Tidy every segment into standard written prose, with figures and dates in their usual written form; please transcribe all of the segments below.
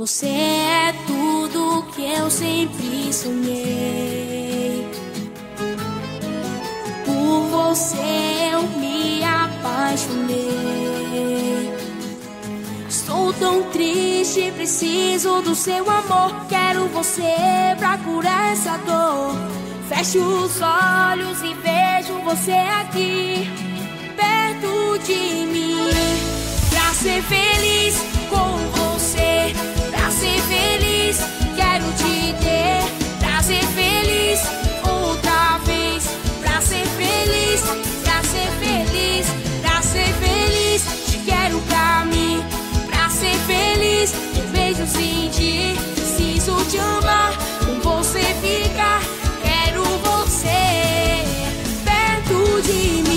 Você é tudo que eu sempre sonhei. Por você eu me apaixonei. Estou tão triste, preciso do seu amor. Quero você pra curar essa dor. Fecho os olhos e vejo você aqui, perto de mim. Pra ser feliz com você, pra ser feliz, quero te ter. Pra ser feliz outra vez, pra ser feliz, pra ser feliz, pra ser feliz, te quero pra mim. Pra ser feliz, eu vejo sentir, preciso te amar, com você ficar. Quero você perto de mim.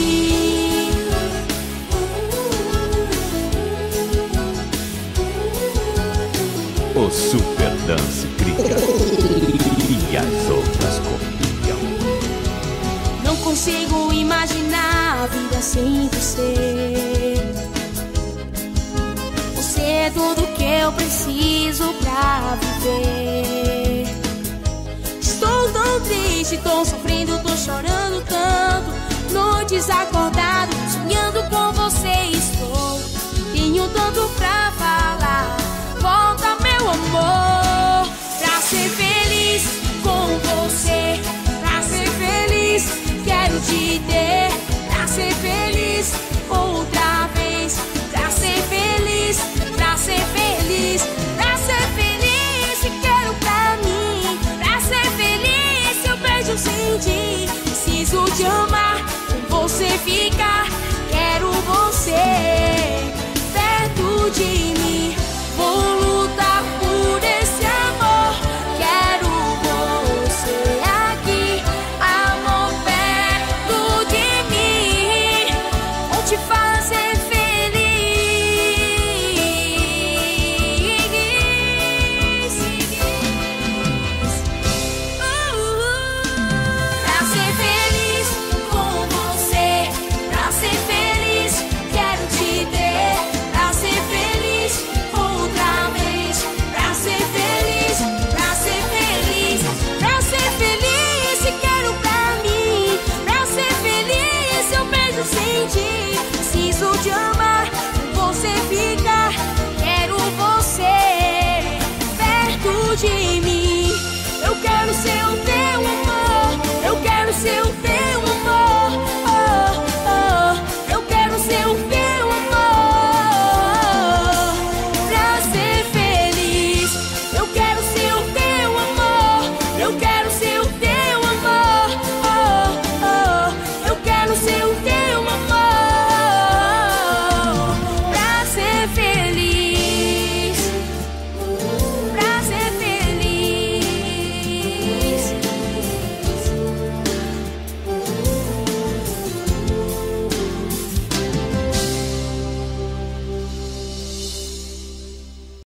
O Super Dance Crica e as outras copiam. Não consigo imaginar a vida sem você. Você é tudo que eu preciso pra viver. Estou tão triste, tô sofrendo, tô chorando tanto. Noites acordado, sonhando com você estou. Tenho tanto